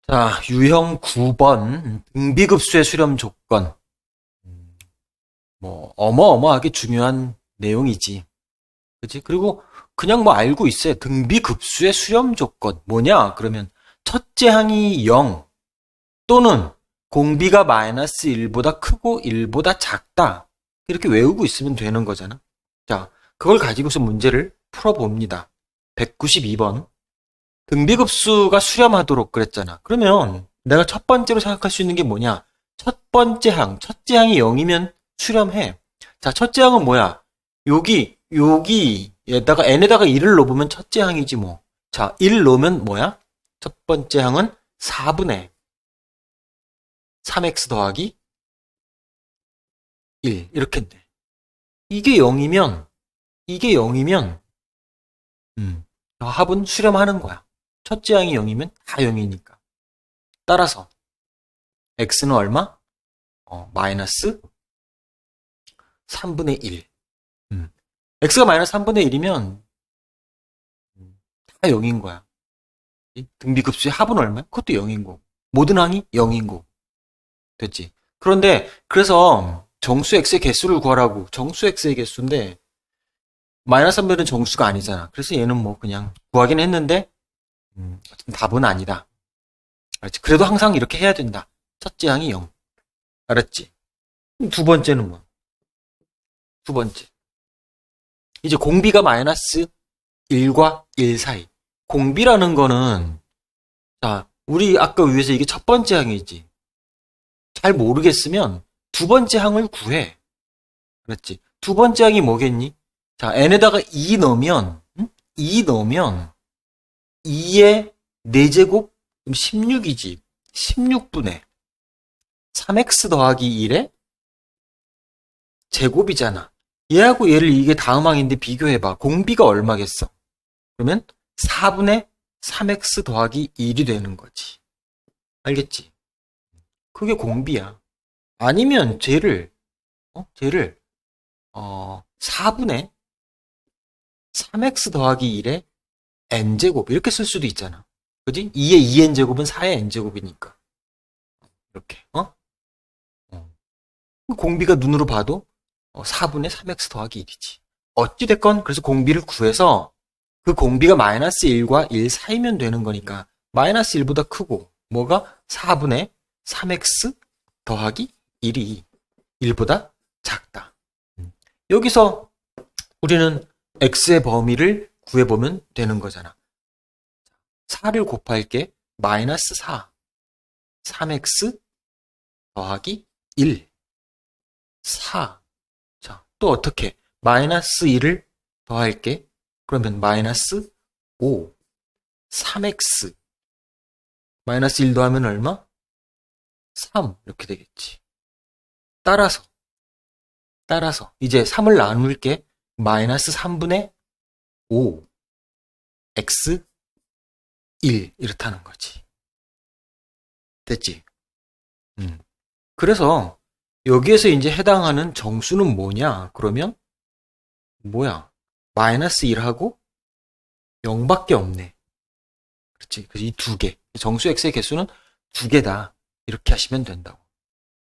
자, 유형 9번 등비급수의 수렴 조건. 어마어마하게 중요한 내용이지. 그치? 그리고 그냥 알고 있어요. 등비급수의 수렴 조건. 뭐냐? 그러면 첫째 항이 0 또는 공비가 마이너스 1보다 크고 1보다 작다. 이렇게 외우고 있으면 되는 거잖아. 자, 그걸 가지고서 문제를 풀어봅니다. 192번. 등비급수가 수렴하도록 그랬잖아. 그러면 내가 첫 번째로 생각할 수 있는 게 뭐냐? 첫째 항이 0이면 수렴해. 자, 첫째 항은 뭐야? 여기에다가 n에다가 1을 넣으면 첫째 항이지 뭐. 자, 1 넣으면 뭐야? 첫 번째 항은 4분의 3x 더하기 1 이렇게 돼. 이게 0이면 합은 수렴하는 거야. 첫째 항이 0이면 다 0이니까. 따라서 x는 얼마? 마이너스 3분의 1. x가 마이너스 3분의 1이면 다 0인 거야. 등비급수의 합은 얼마야? 그것도 0인 거고. 모든 항이 0인 거고. 됐지? 그런데 그래서 정수 x의 개수를 구하라고. 정수 x의 개수인데 마이너스 3분의 1은 정수가 아니잖아. 그래서 얘는 그냥 구하긴 했는데 답은 아니다. 알았지? 그래도 항상 이렇게 해야 된다. 첫째 항이 0. 알았지? 두 번째는 뭐? 두 번째. 이제 공비가 마이너스 1과 1 사이. 공비라는 거는, 자, 우리 아까 위에서 이게 첫 번째 항이지. 잘 모르겠으면 두 번째 항을 구해. 그렇지? 두 번째 항이 뭐겠니? 자, n에다가 2 넣으면, 2 넣으면, 2의 4제곱? 그럼 16이지. 16분의 3x 더하기 1의 제곱이잖아. 얘하고 얘를 이게 다음 항인데 비교해봐. 공비가 얼마겠어? 그러면 4분의 3x 더하기 1이 되는 거지. 알겠지? 그게 공비야. 아니면 쟤를 4분의 3x 더하기 1의 n제곱 이렇게 쓸 수도 있잖아. 그지? 2의 2n제곱은 4의 n제곱이니까. 이렇게. 공비가 눈으로 봐도 4분의 3x 더하기 1이지. 어찌됐건 그래서 공비를 구해서 그 공비가 마이너스 1과 1 사이면 되는 거니까 마이너스 1보다 크고 뭐가 4분의 3x 더하기 1이 1보다 작다. 여기서 우리는 x의 범위를 구해보면 되는 거잖아. 4를 곱할게 마이너스 4 3x 더하기 1 4 자, 또 어떻게? 마이너스 1을 더할게. 그러면 마이너스 5 3x 마이너스 1 더하면 얼마? 3 이렇게 되겠지. 따라서 이제 3을 나눌게. 마이너스 3분의 5 x 1 이렇다는 거지. 됐지? 그래서 여기에서 이제 해당하는 정수는 뭐냐? 그러면 뭐야? 마이너스 1하고 0밖에 없네. 그렇지? 그래서 이 두 개. 정수 x의 개수는 두 개다. 이렇게 하시면 된다고.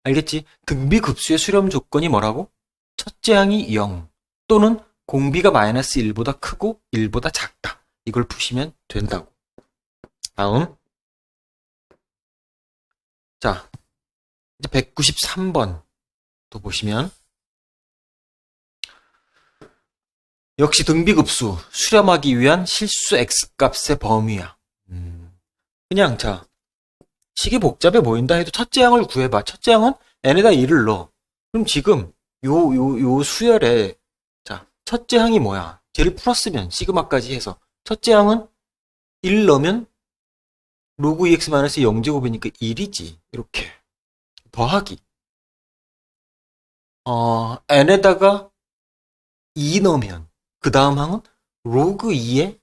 알겠지? 등비급수의 수렴 조건이 뭐라고? 첫째 항이 0 또는 공비가 마이너스 1보다 크고 1보다 작다. 이걸 푸시면 된다고. 다음. 자, 이제 193번 또 보시면 역시 등비급수 수렴하기 위한 실수 x값의 범위야. 그냥 자 식이 복잡해 보인다 해도 첫째 항을 구해봐. 첫째 항은 n에다 1을 넣어. 그럼 지금 요 수열에 자 첫째 항이 뭐야? 쟤를 풀었으면 시그마까지 해서 첫째 항은 1 넣으면 로그 2x-0제곱이니까 1이지. 이렇게 더하기 n에다가 2 넣으면 그 다음 항은 로그 2의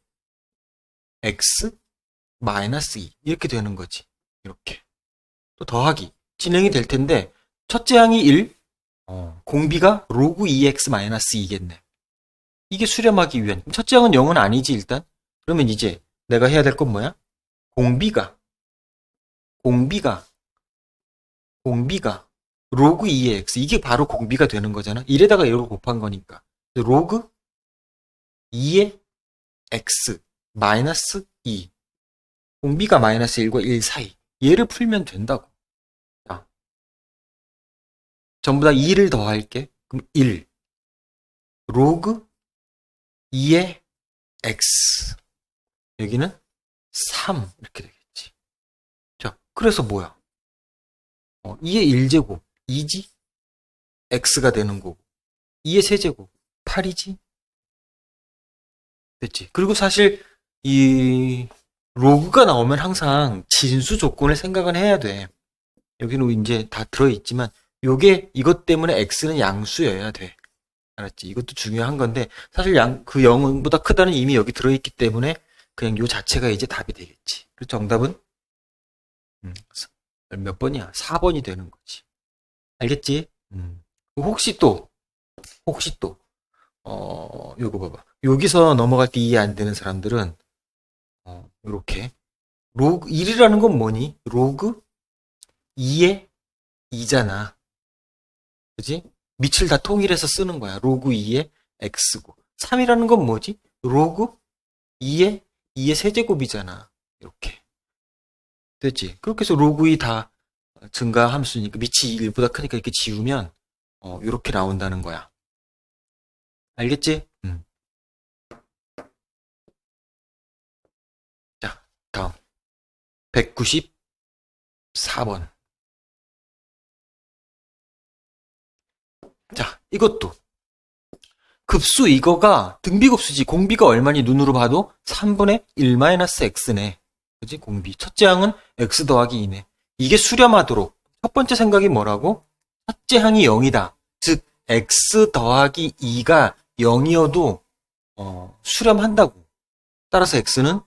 x 마이너스 2 이렇게 되는 거지. 이렇게 또 더하기 진행이 될 텐데 첫째 항이 1 공비가 로그 2x 마이너스 2겠네. 이게 수렴하기 위한 첫째 항은 0은 아니지 일단. 그러면 이제 내가 해야 될 건 뭐야? 공비가 공비가 로그 2의 x, 이게 바로 공비가 되는 거잖아. 1에다가 이걸 곱한 거니까. 로그 2의 x 마이너스 2. 공비가 마이너스 1과 1 사이. 얘를 풀면 된다고. 자, 전부 다 2를 더할게. 그럼 1. 로그 2의 x. 여기는 3. 이렇게 되겠지. 자, 그래서 뭐야? 2의 1제곱 2지? x가 되는 거고. 2의 세제곱 8이지? 됐지? 그리고 사실 이 로그가 나오면 항상 진수 조건을 생각은 해야 돼. 여기는 이제 다 들어있지만 요게 이것 때문에 x는 양수여야 돼. 알았지? 이것도 중요한 건데 사실 그 0보다 크다는 이미 여기 들어있기 때문에 그냥 요 자체가 이제 답이 되겠지. 그래서 정답은 몇 번이야? 4번이 되는 거지. 알겠지? 혹시 또 요거 봐봐. 여기서 넘어갈 때 이해 안 되는 사람들은 요렇게 로그 1이라는 건 뭐니? 로그 2의 2잖아. 그지? 밑을 다 통일해서 쓰는 거야. 로그 2의 x고. 3이라는 건 뭐지? 로그 2의 세제곱이잖아. 이렇게. 됐지? 그렇게 해서 로그 2 다 증가 함수니까 밑이 1보다 크니까 이렇게 지우면 이렇게 나온다는 거야. 알겠지? 자, 다음 194번. 자, 이것도 급수 이거가 등비급수지. 공비가 얼마니 눈으로 봐도 3분의 1-x네. 그지? 공비. 첫째 항은 x 더하기 2네. 이게 수렴하도록 첫 번째 생각이 뭐라고? 첫째 항이 0이다. 즉 x 더하기 2가 0이어도 수렴한다고. 따라서 x는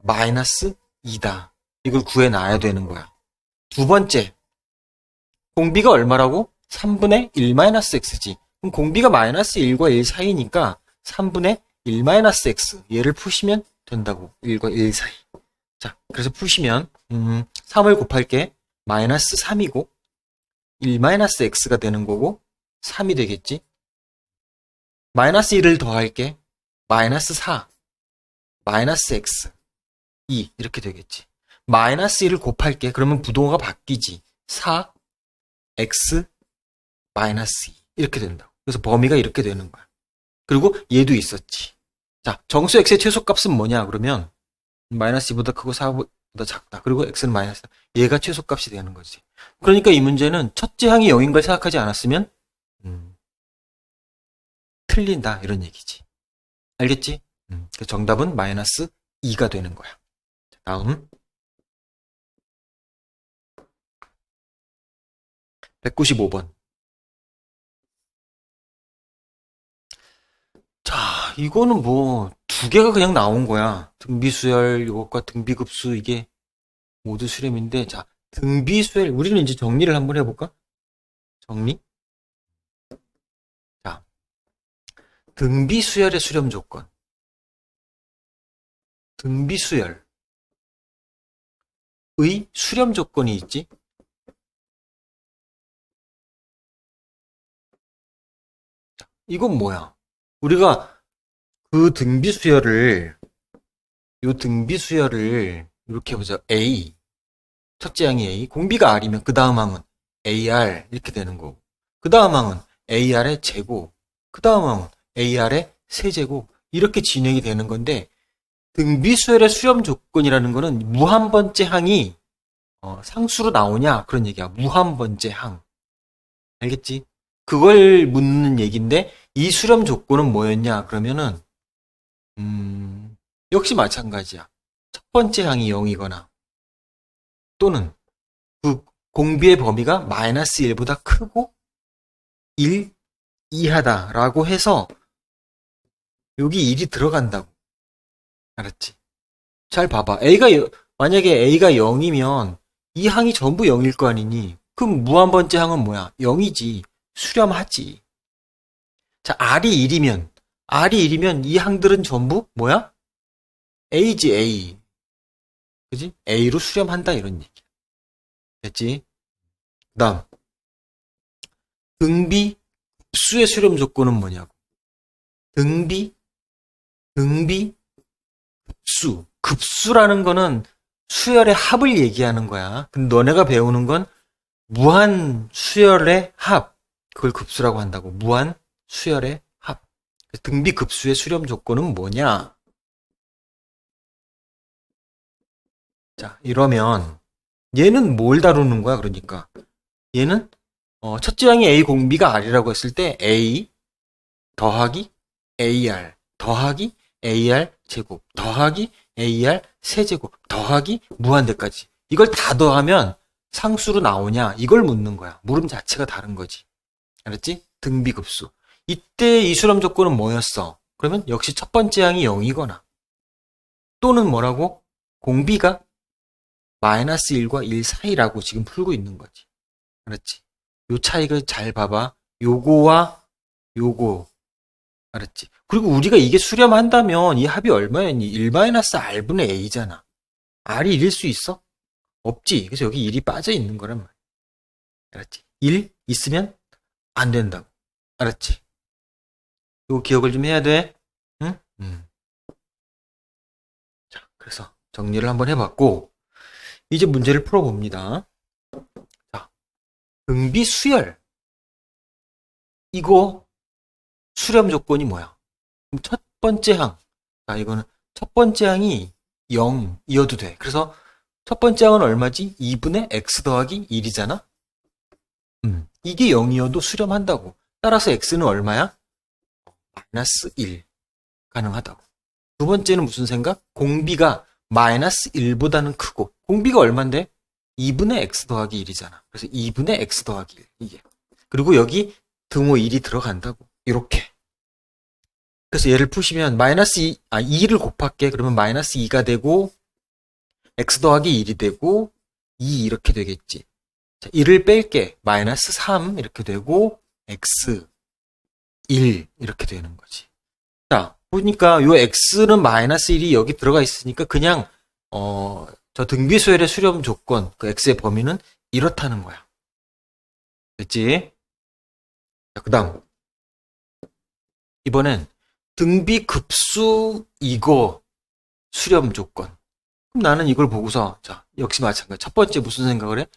마이너스 2다. 이걸 구해놔야 되는 거야. 두 번째, 공비가 얼마라고? 3분의 1-x지. 그럼 공비가 마이너스 1과 1 사이니까 3분의 1-x. 얘를 푸시면 된다고. 1과 1 사이. 자, 그래서 푸시면 3을 곱할게. 마이너스 3이고 1-x가 되는 거고 3이 되겠지. 마이너스 1을 더할게. 마이너스 4 마이너스 x 2 이렇게 되겠지. 마이너스 1을 곱할게. 그러면 부동호가 바뀌지. 4 x 마이너스 2 이렇게 된다고. 그래서 범위가 이렇게 되는 거야. 그리고 얘도 있었지. 자, 정수 x의 최소값은 뭐냐? 그러면 마이너스 2보다 크고 4보다 작다. 그리고 x는 마이너스 4. 얘가 최소값이 되는 거지. 그러니까 이 문제는 첫째 항이 0인 걸 생각하지 않았으면 틀린다 이런 얘기지. 알겠지? 정답은 마이너스 2가 되는 거야. 다음 195번. 자, 이거는 뭐 두 개가 그냥 나온 거야. 등비수열 이것과 등비급수 이게 모두 수렴인데, 자, 등비수열 우리는 이제 정리를 한번 해볼까? 정리? 자, 등비수열의 수렴 조건. 등비수열의 수렴 조건이 있지. 자, 이건 뭐야? 우리가 그 등비수열을 이렇게 보자. A. 첫째 항이 A. 공비가 R이면 그 다음 항은 AR 이렇게 되는 거고. 그 다음 항은 AR의 제곱. 그 다음 항은 AR의 세제곱. 이렇게 진행이 되는 건데, 등비수열의 수렴 조건이라는 거는 무한번째 항이 상수로 나오냐 그런 얘기야. 무한번째 항. 알겠지? 그걸 묻는 얘기인데, 이 수렴 조건은 뭐였냐 그러면은 역시 마찬가지야. 첫 번째 항이 0이거나 또는 그 공비의 범위가 마이너스 1보다 크고 1 이하다라고 해서 여기 1이 들어간다고. 알았지? 잘 봐봐. 만약에 A가 0이면 이 항이 전부 0일 거 아니니? 그럼 무한번째 항은 뭐야? 0이지. 수렴하지. 자, R이 1이면 이 항들은 전부 뭐야? A지, A. 그지? A로 수렴한다 이런 얘기. 됐지? 그다음 등비 급수의 수렴 조건은 뭐냐고. 등비 급수라는 거는 수열의 합을 얘기하는 거야. 근데 너네가 배우는 건 무한 수열의 합. 그걸 급수라고 한다고. 무한 수열의 합. 등비 급수의 수렴 조건은 뭐냐? 자, 이러면 얘는 뭘 다루는 거야? 그러니까 얘는 첫째 항이 A 공비가 R이라고 했을 때 A 더하기 AR 더하기 AR 제곱 더하기 AR 세제곱 더하기 무한대까지. 이걸 다 더하면 상수로 나오냐? 이걸 묻는 거야. 물음 자체가 다른 거지. 알았지? 등비급수. 이때 이 수렴 조건은 뭐였어? 그러면 역시 첫 번째 항이 0이거나 또는 뭐라고? 공비가 마이너스 1과 1 사이라고 지금 풀고 있는 거지. 알았지? 요 차이가 잘 봐봐. 요거와 요거. 알았지? 그리고 우리가 이게 수렴한다면 이 합이 얼마였니? 1-R분의 A잖아. R이 1일 수 있어? 없지. 그래서 여기 1이 빠져 있는 거란 말이야. 알았지? 1 있으면 안 된다고. 알았지? 이거 기억을 좀 해야 돼. 응? 자, 그래서 정리를 한번 해봤고, 이제 문제를 풀어봅니다. 자, 등비 수열. 이거 수렴 조건이 뭐야? 그럼 첫 번째 항. 자, 이거는 첫 번째 항이 0이어도 돼. 그래서 첫 번째 항은 얼마지? 2분의 x 더하기 1이잖아? 이게 0이어도 수렴한다고. 따라서 x는 얼마야? 마이너스 1. 가능하다고. 두 번째는 무슨 생각? 공비가 마이너스 1보다는 크고, 공비가 얼만데? 2분의 x 더하기 1이잖아. 그래서 2분의 x 더하기 1. 이게. 그리고 여기 등호 1이 들어간다고. 이렇게. 그래서 얘를 푸시면 마이너스 2를 곱할게. 그러면 마이너스 2가 되고 x 더하기 1이 되고 2 이렇게 되겠지. 자, 1을 뺄게. 마이너스 3 이렇게 되고 x 1 이렇게 되는 거지. 자, 보니까 요 x는 마이너스 1이 여기 들어가 있으니까 그냥 저 등비수열의 수렴 조건, 그 x의 범위는 이렇다는 거야. 됐지? 자, 그다음 이번엔 등비 급수 이거 수렴 조건. 그럼 나는 이걸 보고서 자, 역시 마찬가지. 첫 번째 무슨 생각을 해?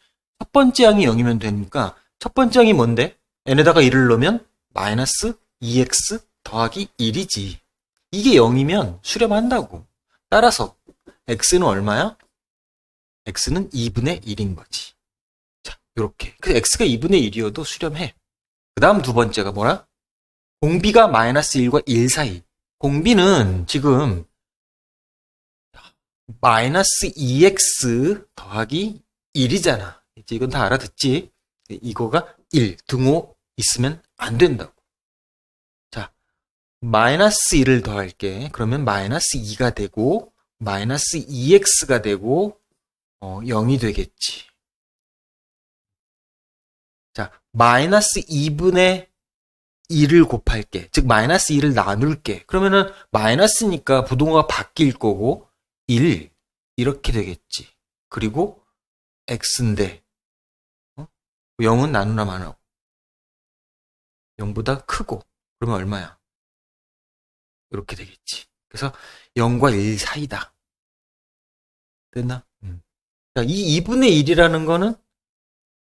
첫 번째 항이 0이면 되니까 첫 번째 항이 뭔데? n에다가 1을 넣으면 마이너스 2x 더하기 1이지. 이게 0이면 수렴한다고. 따라서 x는 얼마야? x는 2분의 1인 거지. 자, 요렇게. 그래서 x가 2분의 1이어도 수렴해. 그 다음 두 번째가 뭐라? 공비가 마이너스 1과 1 사이. 공비는 지금 마이너스 2x 더하기 1이잖아. 이제 이건 다 알아듣지? 이거가 1, 등호 있으면 안 된다고. 자, 마이너스 1을 더할게. 그러면 마이너스 2가 되고 마이너스 2x가 되고 0이 되겠지. 자, 마이너스 2분의 2를 곱할게. 즉 마이너스 2를 나눌게. 그러면은 마이너스니까 부동호가 바뀔 거고 1 이렇게 되겠지. 그리고 x인데 0은 나누나 마나 0보다 크고 그러면 얼마야? 이렇게 되겠지. 그래서 0과 1 사이다. 됐나? 자, 이 2분의 1이라는 거는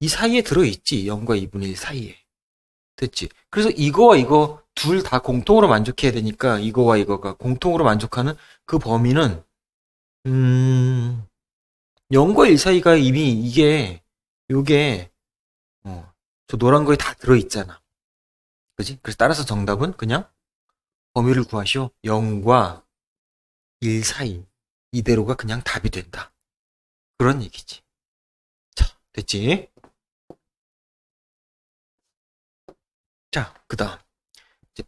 이 사이에 들어있지. 0과 2분의 1 사이에. 됐지. 그래서 이거와 이거 둘 다 공통으로 만족해야 되니까 이거와 이거가 공통으로 만족하는 그 범위는 0과 1 사이가 이미 요게 저 노란 거에 다 들어있잖아. 그지? 그래서 따라서 정답은 그냥 범위를 구하시오. 0과 1 사이. 이대로가 그냥 답이 된다. 그런 얘기지. 자, 됐지? 자, 그 다음. 이제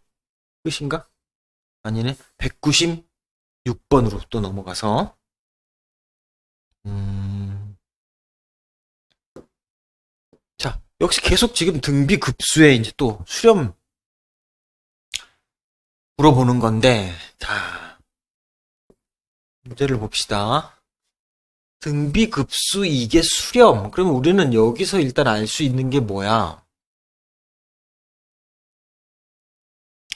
끝인가? 아니네. 196번으로 또 넘어가서. 자, 역시 계속 지금 등비 급수에 이제 또 수렴 물어보는 건데, 자, 문제를 봅시다. 등비급수 이게 수렴. 그러면 우리는 여기서 일단 알 수 있는 게 뭐야?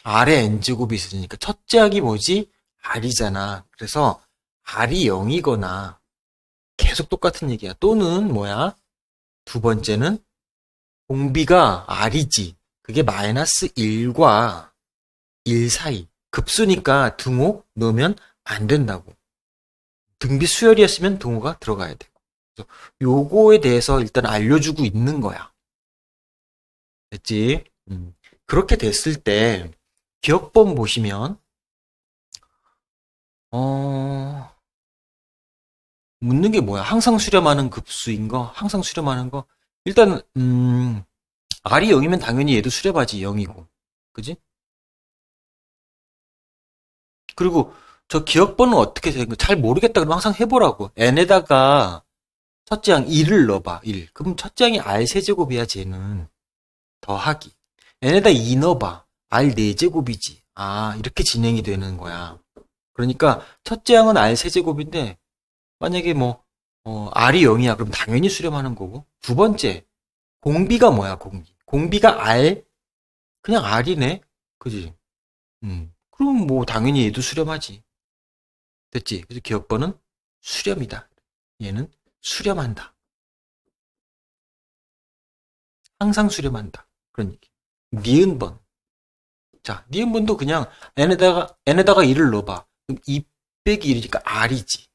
R에 n제곱이 있으니까 첫째 항이 뭐지? R이잖아. 그래서 R이 0이거나 계속 똑같은 얘기야. 또는 뭐야? 두 번째는 공비가 R이지. 그게 마이너스 1과 1 사이. 급수니까 등호 넣으면 안 된다고. 등비 수열이었으면 등호가 들어가야 되고. 그래서 요거에 대해서 일단 알려주고 있는 거야. 됐지? 그렇게 됐을 때 기억법 보시면 묻는 게 뭐야? 항상 수렴하는 급수인 거, 항상 수렴하는 거. 일단 R이 0이면 당연히 얘도 수렴하지 0이고, 그지? 그리고 저 기억번은 어떻게 되는 거 잘 모르겠다 그러면 항상 해보라고. n에다가 첫째 항 1을 넣어봐. 1. 그럼 첫째 항이 R 세제곱이야 쟤는. 더하기. n에다 2 넣어봐. R 4제곱이지. 아, 이렇게 진행이 되는 거야. 그러니까 첫째 항은 R 세제곱인데 만약에 뭐 R이 0이야 그럼 당연히 수렴하는 거고. 두 번째 공비가 뭐야 공비. 공비가 R 그냥 R이네. 그지? 그럼 뭐 당연히 얘도 수렴하지. 됐지? 그래서 기억번은 수렴이다. 얘는 수렴한다. 항상 수렴한다. 그런 얘기. 니은번. 자, 니은번도 그냥 n에다가 1을 넣어봐. 그럼 2 빼기 1이니까 R이지.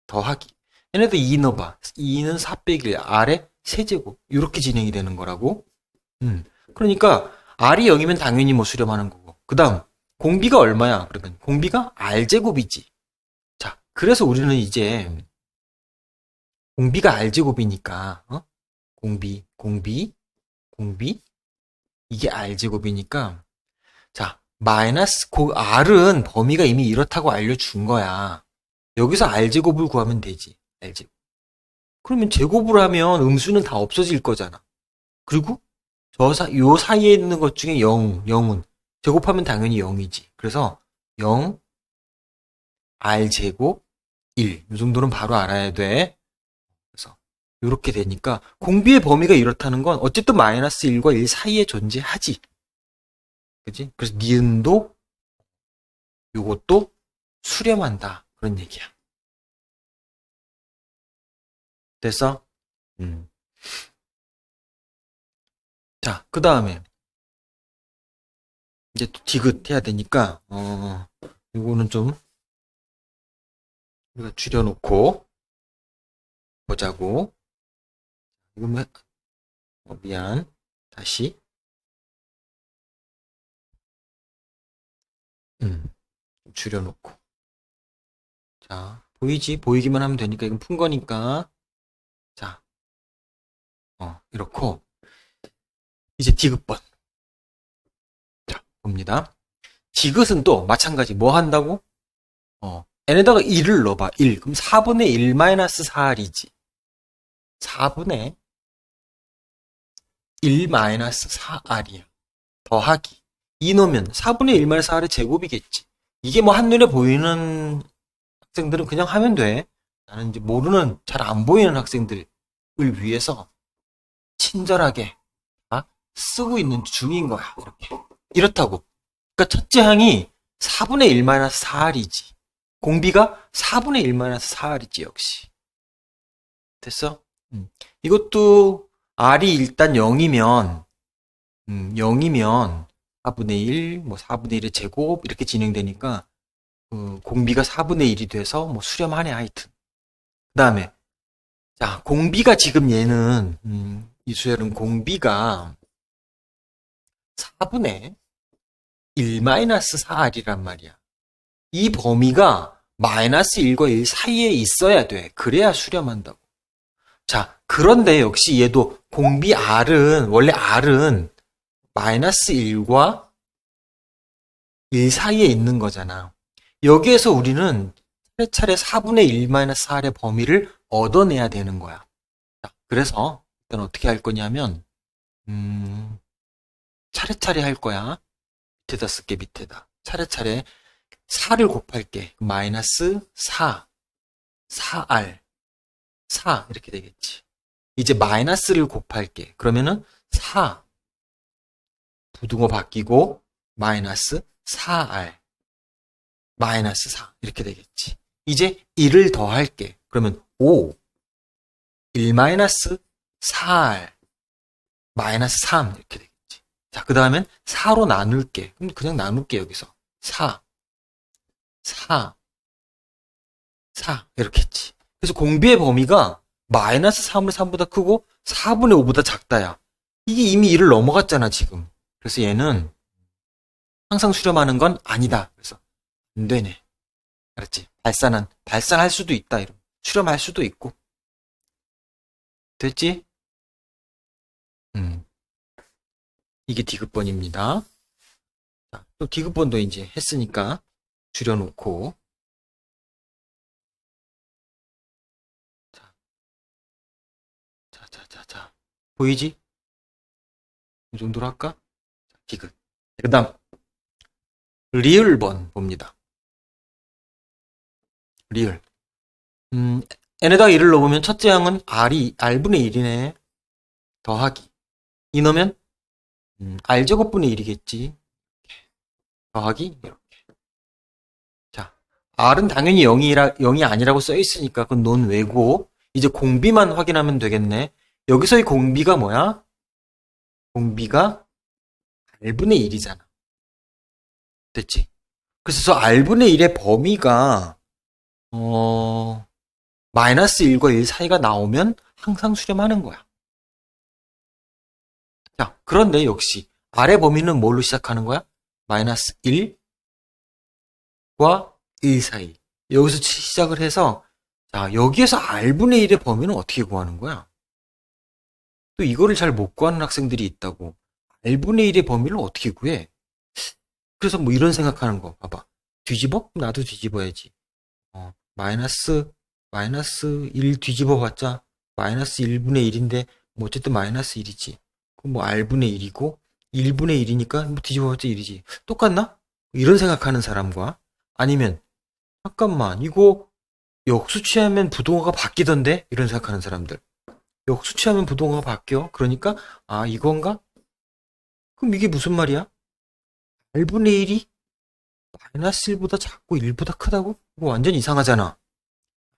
더하기. n에다 2 넣어봐. 2는 4 빼기 1. R의 세제곱. 이렇게 진행이 되는 거라고. 그러니까 R이 0이면 당연히 뭐 수렴하는 거고. 그 다음 공비가 얼마야? 그러면 공비가 R제곱이지. 자, 그래서 우리는 이제 공비가 R제곱이니까 공비 이게 R제곱이니까 자, 마이너스 R은 범위가 이미 이렇다고 알려준 거야. 여기서 R제곱을 구하면 되지. R제곱. 그러면 제곱을 하면 음수는 다 없어질 거잖아. 그리고 요 사이에 있는 것 중에 0은 제곱하면 당연히 0이지. 그래서 0 R제곱 1. 이 정도는 바로 알아야 돼. 그래서 이렇게 되니까 공비의 범위가 이렇다는 건 어쨌든 마이너스 1과 1 사이에 존재하지. 그지? 그래서 니은도 요것도 수렴한다. 그런 얘기야. 됐어? 자, 그 다음에 이제 또 디귿 해야 되니까 요거는 좀 우리가 줄여놓고 보자고. 이거 미안. 다시. 줄여놓고. 자, 보이지? 보이기만 하면 되니까 이건 푼 거니까. 자, 이렇고. 이제 디귿번. 자, 봅니다. 디귿은 또 마찬가지. 뭐 한다고? n에다가 1을 넣어봐. 1. 그럼 4분의 1 마이너스 4r이지. 4분의 1 마이너스 4r이야. 더하기. 2 넣으면 4분의 1 마이너스 4r의 제곱이겠지. 이게 뭐 한눈에 보이는 학생들은 그냥 하면 돼. 나는 이제 모르는, 잘 안 보이는 학생들을 위해서 친절하게 쓰고 있는 중인 거야. 이렇다고. 그러니까 첫째 항이 4분의 1 마이너스 4r이지. 공비가 4분의 1 마이너스 4r이지 역시. 됐어? 이것도 r이 일단 0이면 4분의 1, 뭐 4분의 1의 제곱 이렇게 진행되니까 공비가 4분의 1이 돼서 뭐 수렴하네 하여튼. 그 다음에 자 공비가 지금 얘는 이수열은 공비가 4분의 1 마이너스 4r이란 말이야. 이 범위가 마이너스 1과 1 사이에 있어야 돼. 그래야 수렴한다고. 자, 그런데 역시 얘도 공비 원래 R은 마이너스 1과 1 사이에 있는 거잖아. 여기에서 우리는 차례차례 4분의 1 마이너스 4의 범위를 얻어내야 되는 거야. 자, 그래서 일단 어떻게 할 거냐면 차례차례 할 거야. 밑에다 쓸게 밑에다. 차례차례 4를 곱할게. 마이너스 4, 4R. 4 이렇게 되겠지. 이제 마이너스를 곱할게. 그러면은 4 부등호 바뀌고 마이너스 4R 마이너스 4 이렇게 되겠지. 이제 1을 더할게. 그러면 5 1 마이너스 4R 마이너스 3 이렇게 되겠지. 자, 그 다음엔 4로 나눌게. 그럼 그냥 나눌게 여기서. 4 이렇게 했지. 그래서 공비의 범위가 마이너스 3분의 3보다 크고 4분의 5보다 작다야. 이게 이미 1을 넘어갔잖아 지금. 그래서 얘는 항상 수렴하는 건 아니다. 그래서 안 되네. 알았지? 발산할 수도 있다. 이런. 수렴할 수도 있고. 됐지? 이게 디귿번입니다. 자, 또 디귿번도 이제 했으니까 줄여놓고. 자. 보이지? 이 정도로 할까? 디귿. 그 다음, 리을번 봅니다. 리을. n에다가 1을 넣으면 첫째 항은 r분의 1이네. 더하기. 이 넣으면 r제곱분의 1이겠지. 더하기 이렇게. 자, r은 당연히 0이 아니라고 써있으니까 그건 논외고 이제 공비만 확인하면 되겠네. 여기서의 공비가 뭐야? 공비가 r분의 1이잖아. 됐지? 그래서 저 r분의 1의 범위가 마이너스 1과 1 사이가 나오면 항상 수렴하는 거야. 자, 그런데 역시 r의 범위는 뭘로 시작하는 거야? 마이너스 1과 1 사이. 여기서 시작을 해서 자, 여기에서 r분의 1의 범위는 어떻게 구하는 거야? 또 이거를 잘 못 구하는 학생들이 있다고. r분의 1의 범위를 어떻게 구해? 그래서 뭐 이런 생각하는 거 봐봐. 뒤집어? 나도 뒤집어야지. 마이너스 1 뒤집어 봤자 마이너스 1분의 1인데 뭐 어쨌든 마이너스 1이지. 그럼 뭐 r분의 1이고 1분의 1이니까 뭐 뒤집어 봤자 1이지. 똑같나? 이런 생각하는 사람과 아니면 잠깐만 이거 역수 취하면 부동호가 바뀌던데? 이런 생각하는 사람들. 역수 취하면 부동호가 바뀌어. 그러니까 이건가? 그럼 이게 무슨 말이야? r분의 1이 마이너스 1보다 작고 1보다 크다고? 이거 완전 이상하잖아.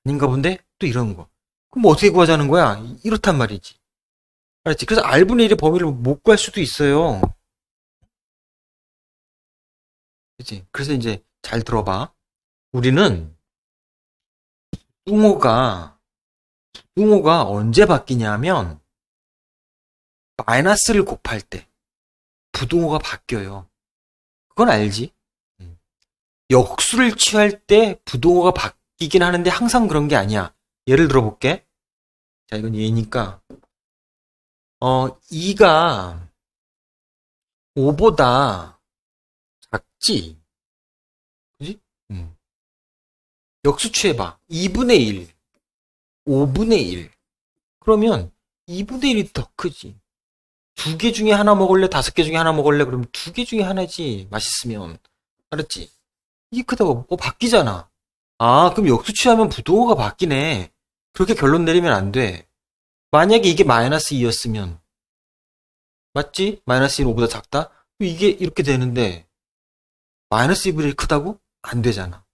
아닌가 본데? 또 이런 거. 그럼 뭐 어떻게 구하자는 거야? 이렇단 말이지. 알았지? 그래서 r분의 1의 범위를 못 구할 수도 있어요. 그치? 그래서 이제 잘 들어봐. 우리는 부동호가 언제 바뀌냐면 마이너스를 곱할 때 부동호가 바뀌어요. 그건 알지? 역수를 취할 때 부동호가 바뀌긴 하는데 항상 그런 게 아니야. 예를 들어 볼게. 자, 이건 얘니까 2가 5보다 작지? 그지? 역수 취해봐. 2분의 1, 5분의 1. 그러면 2분의 1이 더 크지. 2개 중에 하나 먹을래? 5개 중에 하나 먹을래? 그러면 2개 중에 하나지. 맛있으면. 알았지? 이게 크다고 바뀌잖아. 그럼 역수 취하면 부동호가 바뀌네. 그렇게 결론 내리면 안 돼. 만약에 이게 마이너스 2였으면 맞지? 마이너스 1은 5보다 작다? 이게 이렇게 되는데 마이너스 2분의 1 크다고? 안 되잖아.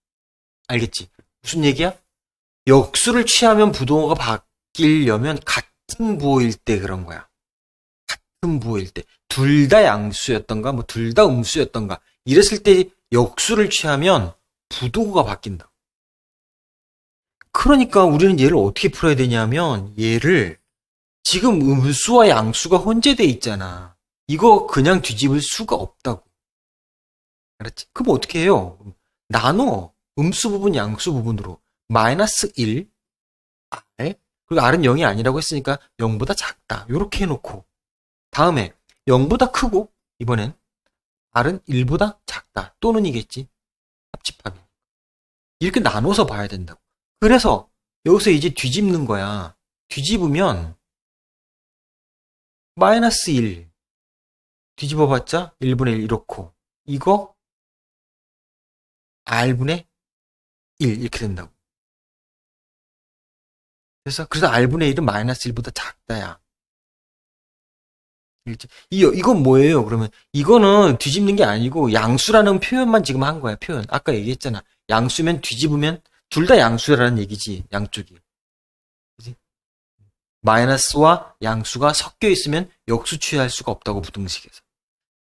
알겠지? 무슨 얘기야? 역수를 취하면 부동호가 바뀌려면 같은 부호일 때 그런 거야. 같은 부호일 때. 둘 다 양수였던가 뭐 둘 다 음수였던가 이랬을 때 역수를 취하면 부동호가 바뀐다. 그러니까 우리는 얘를 어떻게 풀어야 되냐면 얘를 지금 음수와 양수가 혼재돼 있잖아. 이거 그냥 뒤집을 수가 없다고. 알았지? 그럼 어떻게 해요? 나눠. 음수 부분, 양수 부분으로. 마이너스 1, R, 그리고 R은 0이 아니라고 했으니까 0보다 작다. 요렇게 해놓고. 다음에 0보다 크고, 이번엔 R은 1보다 작다. 또는 이겠지. 합집합이. 이렇게 나눠서 봐야 된다고. 그래서 여기서 이제 뒤집는 거야. 뒤집으면 마이너스 1 뒤집어봤자 1분의 1 이렇고 이거 R분의 1 이렇게 된다고. 그래서 R분의 1은 마이너스 1보다 작다야. 이건 뭐예요? 그러면 이거는 뒤집는 게 아니고 양수라는 표현만 지금 한 거야, 표현. 아까 얘기했잖아. 양수면 뒤집으면 둘 다 양수라는 얘기지, 양쪽이. 그치? 마이너스와 양수가 섞여 있으면 역수 취할 수가 없다고, 부등식에서.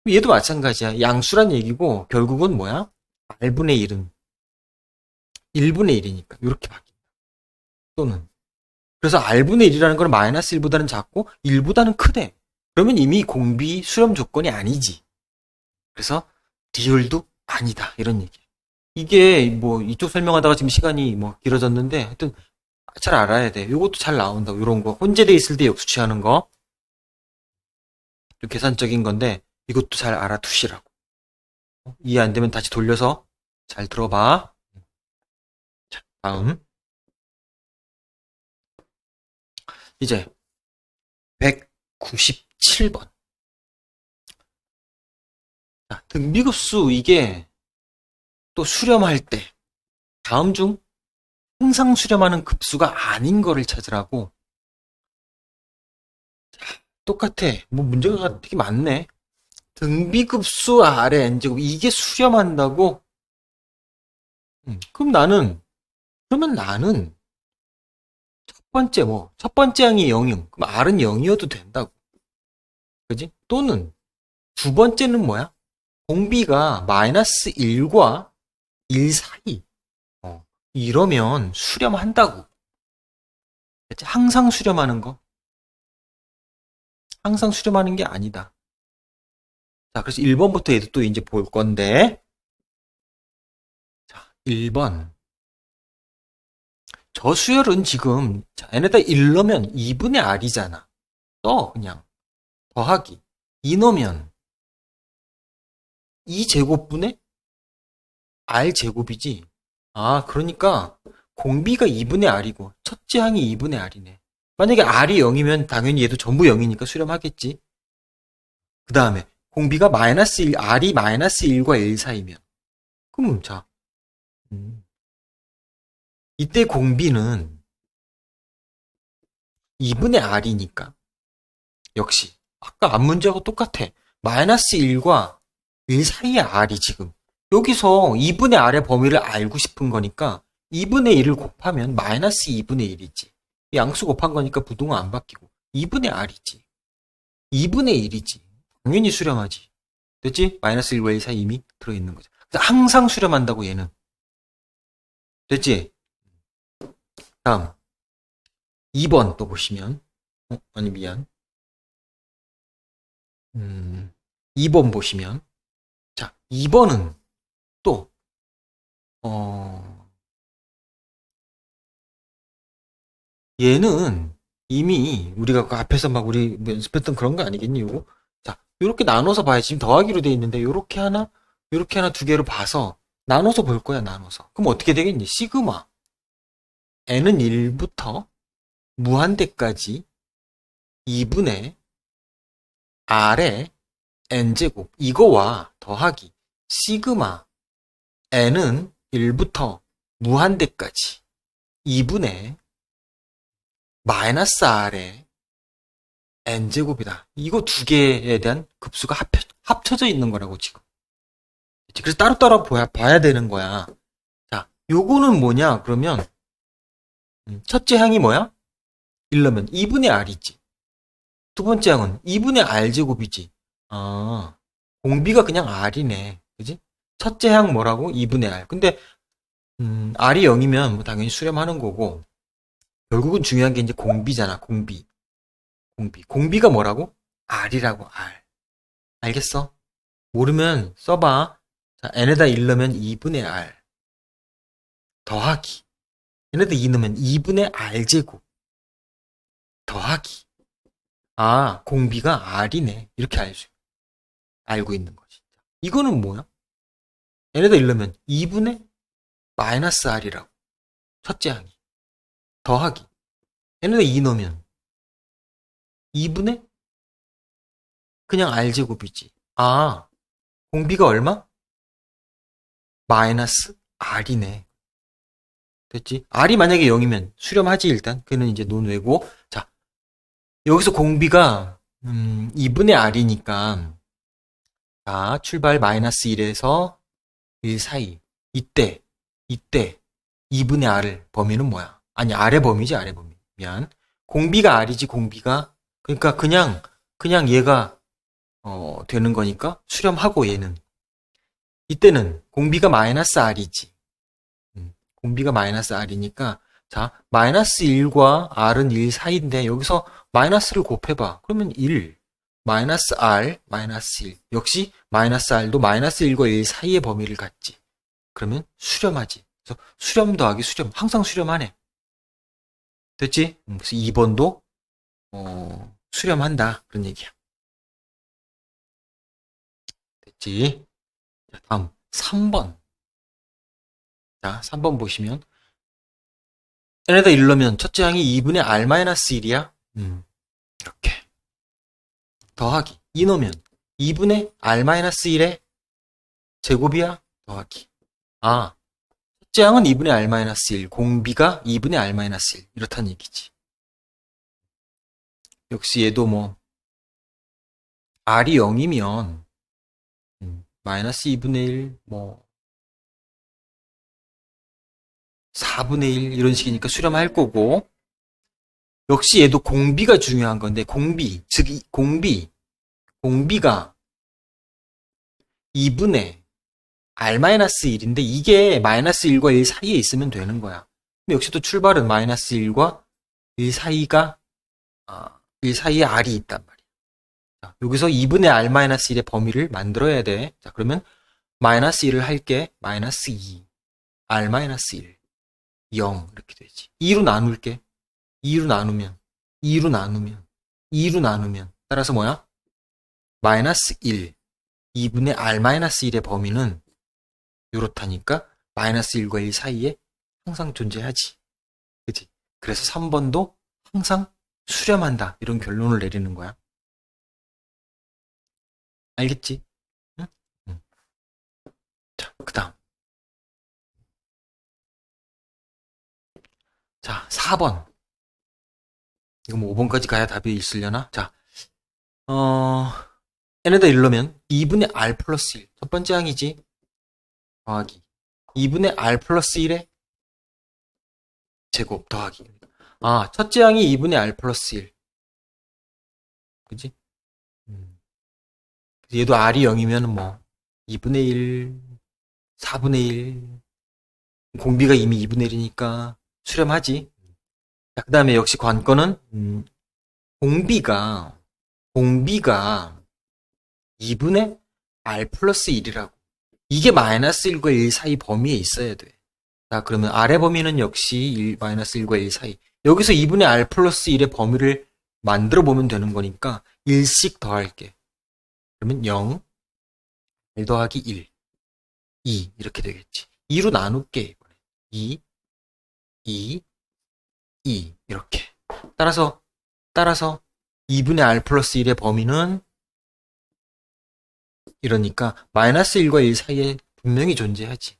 얘도 마찬가지야. 양수란 얘기고 결국은 뭐야? R분의 1은 1분의 1이니까 이렇게 바뀐다. 또는 그래서 R분의 1이라는 건 마이너스 1보다는 작고 1보다는 크대. 그러면 이미 공비 수렴 조건이 아니지. 그래서 리을도 아니다. 이런 얘기. 이게 뭐 이쪽 설명하다가 지금 시간이 뭐 길어졌는데 하여튼 잘 알아야 돼. 이것도 잘 나온다고. 이런 거. 혼재돼 있을 때 역수 취하는 거. 좀 계산적인 건데 이것도 잘 알아두시라고. 이해 안 되면 다시 돌려서 잘 들어봐. 자, 다음. 이제 197번. 등비급수 이게 또 수렴할 때 다음 중 항상 수렴하는 급수가 아닌 거를 찾으라고. 똑같아. 뭐 문제가 되게 많네. 등비급수 아래 n제곱 이게 수렴한다고? 그러면 나는 첫 번째 항이 0이면 그럼 R은 0이어도 된다고. 그지? 또는 두 번째는 뭐야? 공비가 마이너스 1과 1 사이. 이러면 수렴한다고. 그치? 항상 수렴하는 거. 항상 수렴하는 게 아니다. 자, 그래서 1번부터 얘도 또 이제 볼 건데. 자, 1번. 저 수열은 지금, 자, n에다 1 넣으면 2분의 r이잖아. 그냥. 더하기. 2 넣으면 2제곱분의 r제곱이지. 그러니까 공비가 2분의 r이고 첫째 항이 2분의 r이네. 만약에 r이 0이면 당연히 얘도 전부 0이니까 수렴하겠지. 그 다음에 공비가 마이너스 1, r이 마이너스 1과 1 사이면 그럼 자 이때 공비는 2분의 r이니까 역시 아까 앞 문제하고 똑같아. 마이너스 1과 1 사이의 r이 지금 여기서 2분의 r의 범위를 알고 싶은 거니까 2분의 1을 곱하면 마이너스 2분의 1이지. 양수 곱한 거니까 부등호 안 바뀌고 2분의 r이지. 2분의 1이지. 당연히 수렴하지. 됐지? 마이너스 1과 1 사이 이미 들어있는 거죠. 그래서 항상 수렴한다고 얘는. 됐지? 다음 2번 또 보시면 아니 미안 2번 보시면 자 2번은 또 얘는 이미 우리가 그 앞에서 막 우리 연습했던 그런 거 아니겠니, 요거? 자, 요렇게 나눠서 봐야지. 지금 더하기로 돼 있는데, 요렇게 하나 두 개로 봐서, 나눠서 볼 거야, 나눠서. 그럼 어떻게 되겠니? 시그마. n은 1부터 무한대까지 2분의 r의 n제곱. 이거와 더하기. 시그마. n은 1부터 무한대까지 2분의 마이너스 r의 n제곱이다. 이거 두 개에 대한 급수가 합쳐져 있는 거라고, 지금. 그래서 따로따로 봐야 되는 거야. 자, 요거는 뭐냐, 그러면, 첫째 항이 뭐야? 1 넣으면 2분의 r이지. 두 번째 항은 2분의 r제곱이지. 공비가 그냥 r이네. 그지? 첫째 항 뭐라고? 2분의 r. 근데, r이 0이면 뭐 당연히 수렴하는 거고, 결국은 중요한 게 이제 공비잖아, 공비. 공비가 뭐라고? r이라고, r. 알겠어? 모르면 써봐. 자, n에다 1 넣으면 2분의 r. 더하기. n에다 2 넣으면 2분의 r제곱. 더하기. 공비가 r이네. 이렇게 알고 있는 거지. 이거는 뭐야? n에다 1 넣으면 2분의 마이너스 r이라고. 첫째 항이. 더하기. n에다 2 넣으면 2분의 그냥 r제곱이지. 공비가 얼마? 마이너스 r이네. 됐지? R이 만약에 0이면 수렴하지, 일단. 그는 이제 논외고. 자, 여기서 공비가, 2분의 R이니까, 자, 출발 마이너스 1에서 1 사이. 이때 2분의 R을 범위는 뭐야? 아니, R의 범위지, R의 범위. 미안. 공비가 R이지, 공비가. 그러니까 그냥 얘가, 되는 거니까 수렴하고 얘는. 이때는 공비가 마이너스 R이지. 공비가 마이너스 R이니까, 자, 마이너스 1과 R은 1 사이인데, 여기서 마이너스를 곱해봐. 그러면 1, 마이너스 R, 마이너스 1. 역시 마이너스 R도 마이너스 1과 1 사이의 범위를 갖지. 그러면 수렴하지. 그래서 수렴 더하기 수렴. 항상 수렴하네. 됐지? 그래서 2번도, 수렴한다. 그런 얘기야. 됐지? 자, 다음, 3번. 자, 3번 보시면, n에다 1 넣으면 첫째 항이 2분의 R-1이야. 이렇게. 더하기. 2 넣으면 2분의 R-1의 제곱이야. 더하기. 아, 첫째 항은 2분의 R-1, 공비가 2분의 R-1. 이렇다는 얘기지. 역시 얘도 뭐, R이 0이면, 마이너스 2분의 1, 뭐, 4분의 1 이런 식이니까 수렴할 거고, 역시 얘도 공비가 중요한 건데, 공비, 즉 공비가 2분의 R-1인데 이게 마이너스 1과 1 사이에 있으면 되는 거야. 근데 역시 또 출발은 마이너스 1과 1 사이가 1 사이에 R이 있단 말이야. 자, 여기서 2분의 R-1의 범위를 만들어야 돼. 자, 그러면 마이너스 1을 할게. 마이너스 2 R-1 0 이렇게 되지. 2로 나눌게. 2로 나누면 따라서 뭐야? 마이너스 1 2분의 R-1의 범위는 요렇다니까 마이너스 1과 1 사이에 항상 존재하지. 그치? 그래서 3번도 항상 수렴한다. 이런 결론을 내리는 거야. 알겠지? 응? 응. 자, 그 다음. 자, 4번. 이거 뭐 5번까지 가야 답이 있으려나? 자, n에다 1 넣으면 2분의 R 플러스 1. 첫 번째 항이지. 더하기. 2분의 R 플러스 1의 제곱 더하기. 아, 첫째 항이 2분의 R 플러스 1. 그지? 얘도 R이 0이면 뭐, 2분의 1, 4분의 1. 공비가 이미 2분의 1이니까 수렴하지. 그 다음에 역시 관건은, 공비가 2분의 R 플러스 1이라고. 이게 마이너스 1과 1 사이 범위에 있어야 돼. 자, 그러면 R의 범위는 역시 마이너스 1과 1 사이. 여기서 2분의 R 플러스 1의 범위를 만들어 보면 되는 거니까 1씩 더할게. 그러면 0, 1 더하기 1, 2 이렇게 되겠지. 2로 나눌게. 이번에. 2 이렇게. 따라서 2분의 R 플러스 1의 범위는 이러니까 마이너스 1과 1 사이에 분명히 존재하지.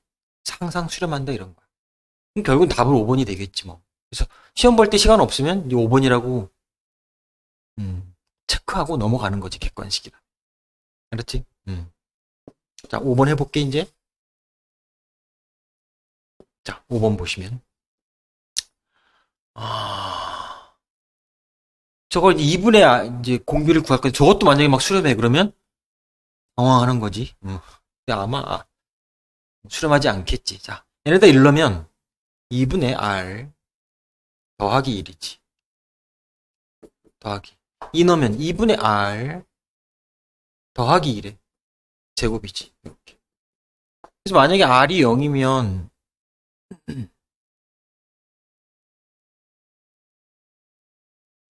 항상 수렴한다 이런 거야. 그럼 결국은 답은 5번이 되겠지 뭐. 그래서 시험 볼 때 시간 없으면 이 5번이라고 체크하고 넘어가는 거지, 객관식이라. 알았지? 자, 5번 해볼게 이제. 자, 5번 보시면 저걸 2분의 이제 공비를 구할 건데 저것도 만약에 막 수렴해 그러면 당황하는 거지. 근데 아마 수렴하지 않겠지. 자, 얘네다 1 넣으면 2분의 R 더하기 1이지. 더하기 2 넣으면 2분의 R 더하기 1의 제곱이지. 이렇게. 그래서 만약에 R이 0이면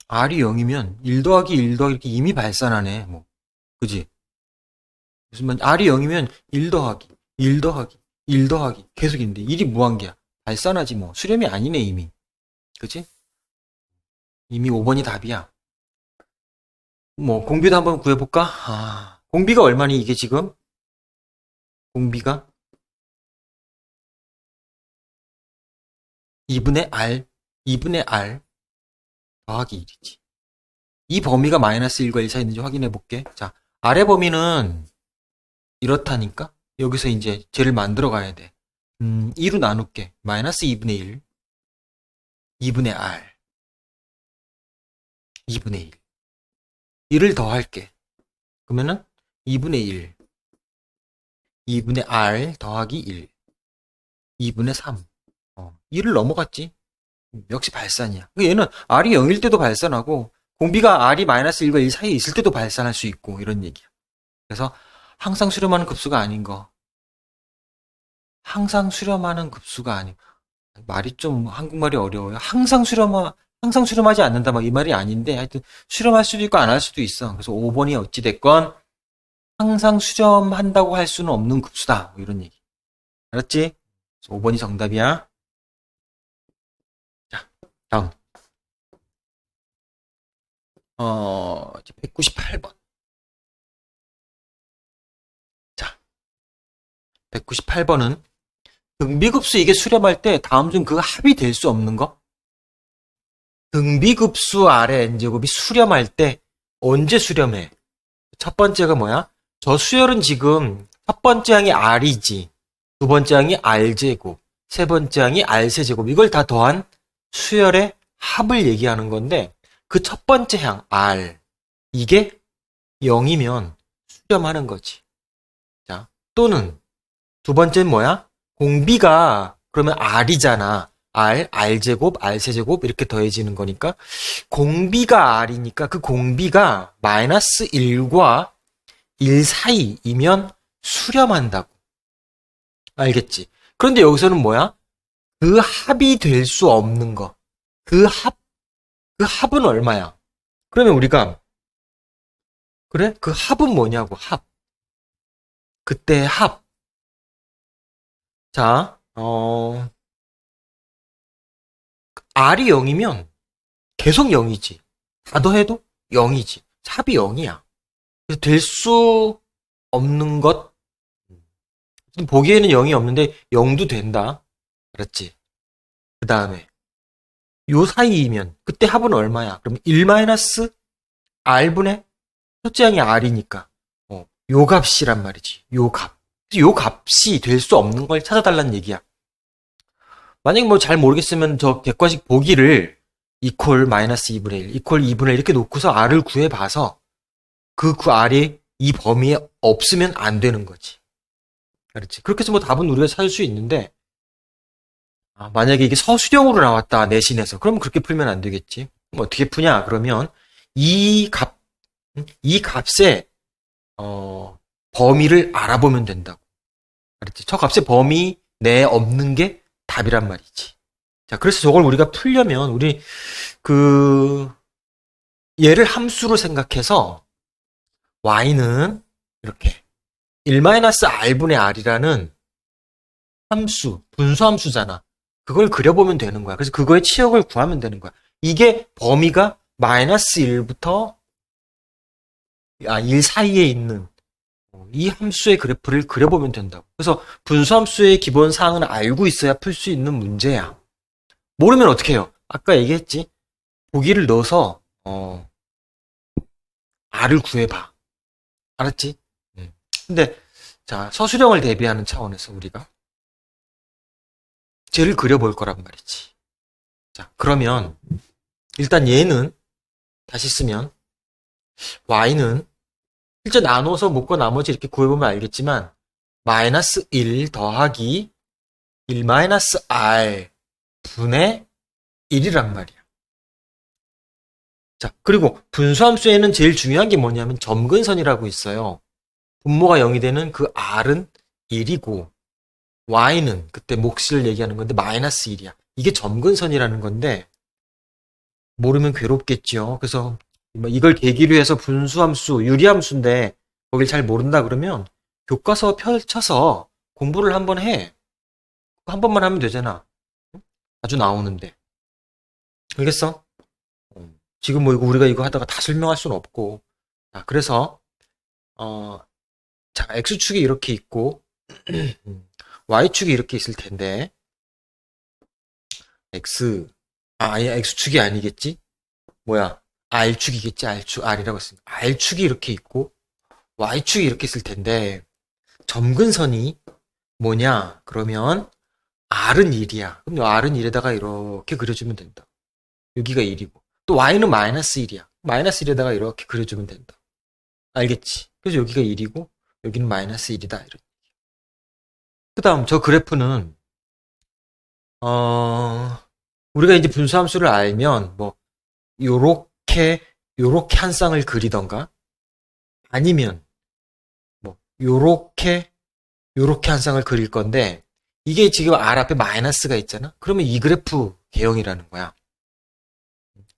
R이 0이면 1 더하기 1 더하기 이렇게 이미 발산하네. 뭐. 그지? 무슨 R이 0이면 1 더하기 1 더하기 1 더하기 계속 있는데 1이 무한계야. 발산하지 뭐. 수렴이 아니네 이미. 그치? 이미 5번이 답이야. 뭐 공비도 한번 구해볼까? 공비가 얼마니 이게 지금? 공비가 2분의 R, 2분의 R 더하기 1이지. 이 범위가 마이너스 1과 1 사이에 있는지 확인해 볼게. 자, 아래 범위는 이렇다니까? 여기서 이제 쟤를 만들어 가야 돼. 2로 나눌게. 마이너스 2분의 1, 2분의 R, 2분의 1. 1을 더할게. 그러면은 2분의 1, 2분의 R 더하기 1, 2분의 3. 1을 넘어갔지. 역시 발산이야. 얘는 R이 0일 때도 발산하고 공비가 R이 마이너스 1과 1 사이에 있을 때도 발산할 수 있고 이런 얘기야. 그래서 항상 수렴하는 급수가 아닌 거. 항상 수렴하는 급수가 아닌 말이 좀 한국말이 어려워요. 항상 수렴하지 않는다 막 이 말이 아닌데 하여튼 수렴할 수도 있고 안 할 수도 있어. 그래서 5번이 어찌 됐건 항상 수렴한다고 할 수는 없는 급수다. 뭐 이런 얘기. 알았지? 5번이 정답이야. 자, 다음. 198번. 자, 198번은 등비급수 이게 수렴할 때 다음 중 그 합이 될 수 없는 거? 등비급수 아래 n제곱이 수렴할 때 언제 수렴해? 첫 번째가 뭐야? 저 수열은 지금 첫 번째 항이 R이지. 두 번째 항이 R제곱. 세 번째 항이 R세제곱. 이걸 다 더한 수열의 합을 얘기하는 건데 그 첫 번째 항 R 이게 0이면 수렴하는 거지. 자, 또는 두 번째는 뭐야? 공비가 그러면 R이잖아. R제곱, R세제곱 이렇게 더해지는 거니까 공비가 R이니까 그 공비가 마이너스 1과 1 사이이면 수렴한다고. 알겠지? 그런데 여기서는 뭐야? 그 합이 될 수 없는 거. 그 합은 얼마야? 그러면 우리가 그래? 그 합은 뭐냐고, 합. 그때 합. 자, R이 0이면 계속 0이지. 다 더해도 0이지. 합이 0이야. 그래서 될 수 없는 것. 보기에는 0이 없는데 0도 된다. 알았지? 그 다음에 요 사이이면 그때 합은 얼마야? 그럼 1-R분의 첫째 항이 R이니까 요 값이란 말이지. 요 값. 요 값이 될 수 없는 걸 찾아달라는 얘기야. 만약 뭐 잘 모르겠으면 저 객관식 보기를 이퀄 마이너스 2분의 1, 이퀄 2분의 1 이렇게 놓고서 R을 구해봐서 그 R이 이 범위에 없으면 안 되는 거지. 그렇지. 그렇게 해서 뭐 답은 우리가 찾을 수 있는데 만약에 이게 서술형으로 나왔다 내신에서 그러면 그렇게 풀면 안 되겠지. 그럼 어떻게 푸냐? 그러면 이 값의 범위를 알아보면 된다고. 알았지? 저 값의 범위 내에 없는 게 답이란 말이지. 자, 그래서 저걸 우리가 풀려면 우리 얘를 함수로 생각해서 y는 이렇게 1-r분의 r이라는 함수, 분수함수잖아. 그걸 그려보면 되는 거야. 그래서 그거의 치역을 구하면 되는 거야. 이게 범위가 마이너스 1부터 1 사이에 있는 이 함수의 그래프를 그려보면 된다고. 그래서 분수함수의 기본 사항은 알고 있어야 풀 수 있는 문제야. 모르면 어떻게 해요? 아까 얘기했지. 보기를 넣어서 R을 구해봐. 알았지? 근데 자, 서술형을 대비하는 차원에서 우리가 쟤를 그려볼 거란 말이지. 자, 그러면 일단 얘는 다시 쓰면 y는 실제 나눠서 묶고 나머지 이렇게 구해보면 알겠지만 마이너스 1 더하기 1-r 분의 1이란 말이야. 자, 그리고 분수함수에는 제일 중요한 게 뭐냐면 점근선이라고 있어요. 분모가 0이 되는 그 r은 1이고 y는 그때 몫을 얘기하는 건데 마이너스 1이야. 이게 점근선이라는 건데 모르면 괴롭겠죠. 그래서 이걸 계기로 해서 분수함수, 유리함수인데 거길 잘 모른다 그러면 교과서 펼쳐서 공부를 한번 해. 한 번만 하면 되잖아. 아주 나오는데. 알겠어? 지금 뭐 우리가 이거 하다가 다 설명할 수는 없고. 자, 그래서 자, x축이 이렇게 있고 y축이 이렇게 있을 텐데 x, 아예 x축이 아니겠지? 뭐야? r축이겠지? r이라고 했으니까. r축이 이렇게 있고, y축이 이렇게 있을 텐데, 점근선이 뭐냐? 그러면, r은 1이야. 그럼 r은 1에다가 이렇게 그려주면 된다. 여기가 1이고. 또 y는 마이너스 1이야. 마이너스 1에다가 이렇게 그려주면 된다. 알겠지? 그래서 여기가 1이고, 여기는 마이너스 1이다. 이런. 그 다음, 저 그래프는, 우리가 이제 분수함수를 알면, 뭐, 요렇게 한 쌍을 그리던가, 아니면, 뭐, 요렇게 한 쌍을 그릴 건데, 이게 지금 R 앞에 마이너스가 있잖아? 그러면 이 그래프 개형이라는 거야.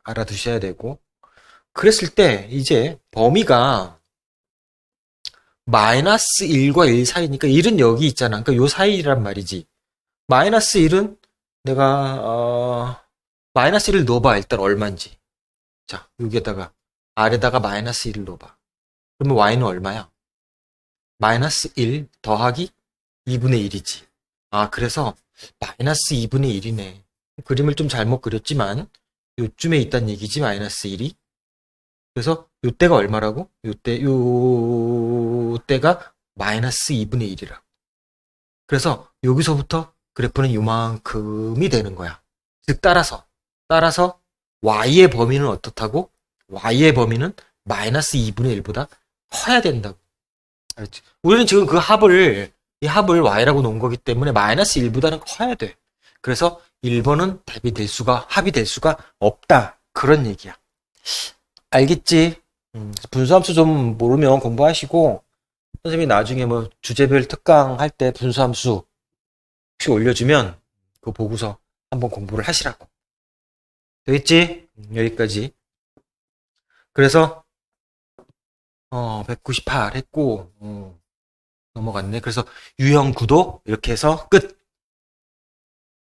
알아두셔야 되고. 그랬을 때, 이제 범위가 마이너스 1과 1 사이니까 1은 여기 있잖아. 그러니까 요 사이란 말이지. 마이너스 1은 내가, 마이너스 1을 넣어봐. 일단 얼마인지. 자, 여기에다가, R에다가 마이너스 1을 넣어봐. 그러면 Y는 얼마야? 마이너스 1 더하기 2분의 1이지. 아, 그래서 마이너스 2분의 1이네. 그림을 좀 잘못 그렸지만, 요쯤에 있단 얘기지, 마이너스 1이. 그래서 요때가 얼마라고? 요때가 마이너스 2분의 1이라. 그래서 여기서부터 그래프는 요만큼이 되는 거야. 즉 따라서 y의 범위는 어떻다고? y의 범위는 마이너스 2분의 1보다 커야 된다고. 알았지? 우리는 지금 이 합을 y라고 놓은 거기 때문에 마이너스 1보다는 커야 돼. 그래서 1번은 합이 될 수가 없다. 그런 얘기야. 알겠지? 분수함수 좀 모르면 공부하시고, 선생님이 나중에 뭐 주제별 특강 할 때 분수함수 혹시 올려주면 그거 보고서 한번 공부를 하시라고. 되겠지? 여기까지. 그래서 198 했고 넘어갔네. 그래서 유형 구독 이렇게 해서 끝.